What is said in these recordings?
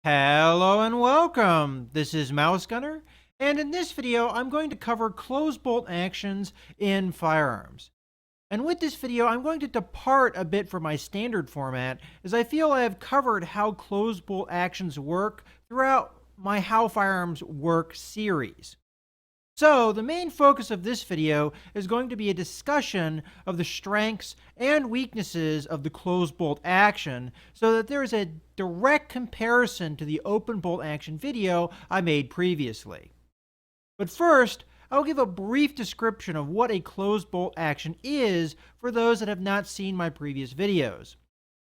Hello and welcome. This is Mouse Gunner, and in this video, I'm going to cover close bolt actions in firearms. And with this video, I'm going to depart a bit from my standard format, as I feel I have covered how close bolt actions work throughout my How Firearms Work series. So, the main focus of this video is going to be a discussion of the strengths and weaknesses of the closed bolt action so that there is a direct comparison to the open bolt action video I made previously. But first, I'll give a brief description of what a closed bolt action is for those that have not seen my previous videos.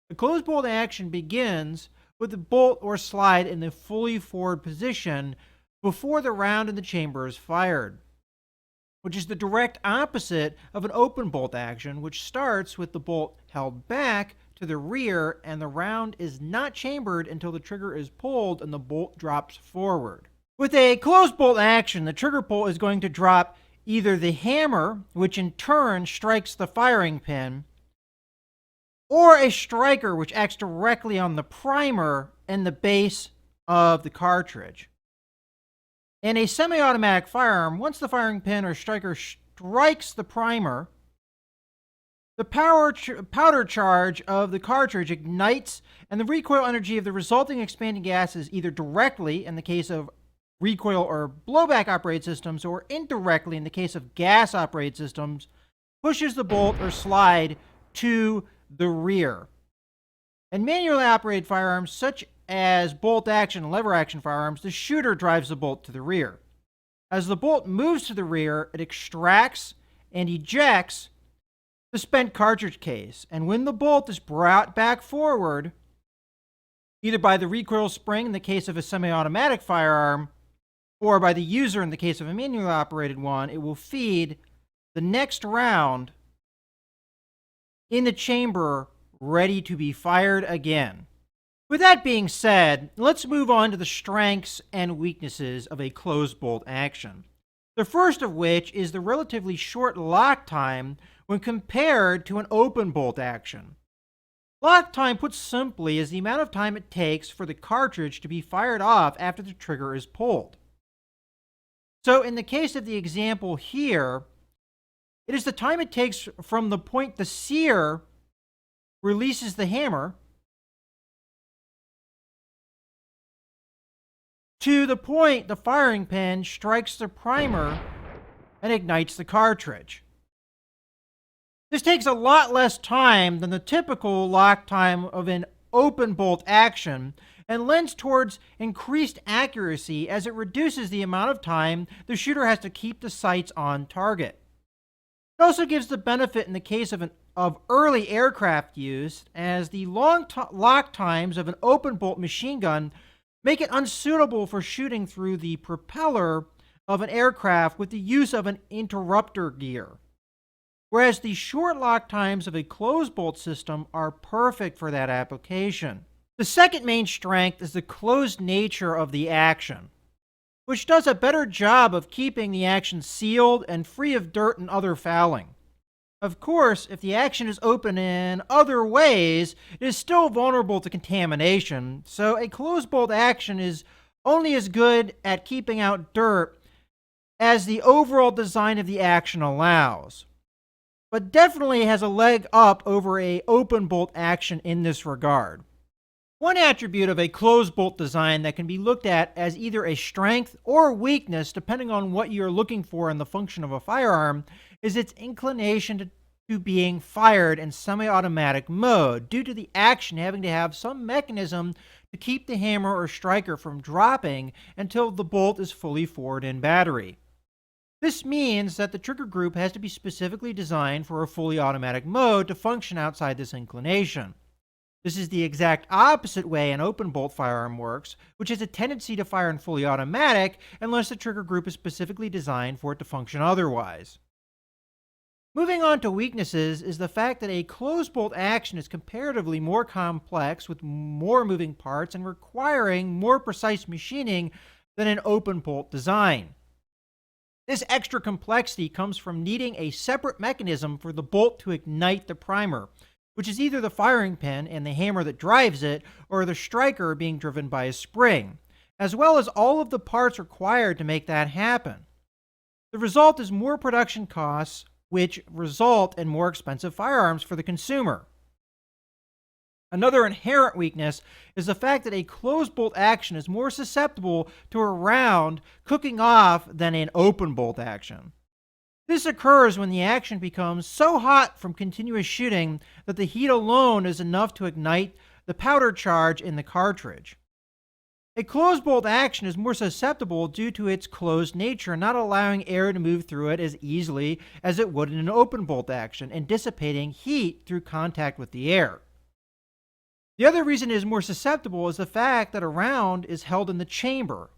The closed bolt action begins with the bolt or slide in the fully forward position before the round in the chamber is fired, which is the direct opposite of an open bolt action, which starts with the bolt held back to the rear and the round is not chambered until the trigger is pulled and the bolt drops forward. With a closed bolt action, the trigger pull is going to drop either the hammer, which in turn strikes the firing pin, or a striker, which acts directly on the primer and the base of the cartridge. In a semi-automatic firearm, once the firing pin or striker strikes the primer, the powder charge of the cartridge ignites, and the recoil energy of the resulting expanding gases either directly, in the case of recoil or blowback operated systems, or indirectly, in the case of gas operated systems, pushes the bolt or slide to the rear. In manually operated firearms, such as bolt action and lever action firearms, the shooter drives the bolt to the rear. As the bolt moves to the rear, it extracts and ejects the spent cartridge case, and when the bolt is brought back forward, either by the recoil spring in the case of a semi-automatic firearm, or by the user in the case of a manually operated one, it will feed the next round in the chamber ready to be fired again. With that being said, let's move on to the strengths and weaknesses of a closed bolt action. The first of which is the relatively short lock time when compared to an open bolt action. Lock time, put simply, is the amount of time it takes for the cartridge to be fired off after the trigger is pulled. So in the case of the example here, it is the time it takes from the point the sear releases the hammer to the point the firing pin strikes the primer and ignites the cartridge. This takes a lot less time than the typical lock time of an open bolt action and lends towards increased accuracy as it reduces the amount of time the shooter has to keep the sights on target. It also gives the benefit in the case of early aircraft use, as the long lock times of an open bolt machine gun make it unsuitable for shooting through the propeller of an aircraft with the use of an interrupter gear, whereas the short lock times of a closed bolt system are perfect for that application. The second main strength is the closed nature of the action, which does a better job of keeping the action sealed and free of dirt and other fouling. Of course, if the action is open in other ways, it is still vulnerable to contamination, so a closed bolt action is only as good at keeping out dirt as the overall design of the action allows, but definitely has a leg up over an open bolt action in this regard. One attribute of a closed bolt design that can be looked at as either a strength or weakness, depending on what you're looking for in the function of a firearm, is its inclination to being fired in semi-automatic mode, due to the action having to have some mechanism to keep the hammer or striker from dropping until the bolt is fully forward in battery. This means that the trigger group has to be specifically designed for a fully automatic mode to function outside this inclination. This is the exact opposite way an open bolt firearm works, which has a tendency to fire in fully automatic unless the trigger group is specifically designed for it to function otherwise. Moving on to weaknesses is the fact that a closed bolt action is comparatively more complex with more moving parts and requiring more precise machining than an open bolt design. This extra complexity comes from needing a separate mechanism for the bolt to ignite the primer, which is either the firing pin and the hammer that drives it, or the striker being driven by a spring, as well as all of the parts required to make that happen. The result is more production costs, which result in more expensive firearms for the consumer. Another inherent weakness is the fact that a closed bolt action is more susceptible to a round cooking off than an open bolt action. This occurs when the action becomes so hot from continuous shooting that the heat alone is enough to ignite the powder charge in the cartridge. A closed bolt action is more susceptible due to its closed nature, not allowing air to move through it as easily as it would in an open bolt action and dissipating heat through contact with the air. The other reason it is more susceptible is the fact that a round is held in the chamber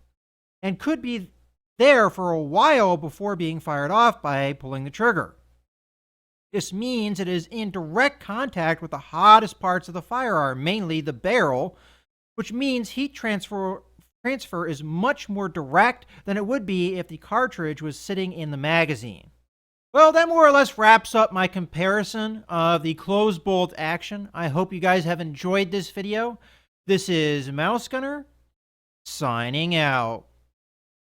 and could be there for a while before being fired off by pulling the trigger. This means it is in direct contact with the hottest parts of the firearm, mainly the barrel, which means heat transfer is much more direct than it would be if the cartridge was sitting in the magazine. Well, that more or less wraps up my comparison of the closed bolt action. I hope you guys have enjoyed this video. This is Mouse Gunner, signing out.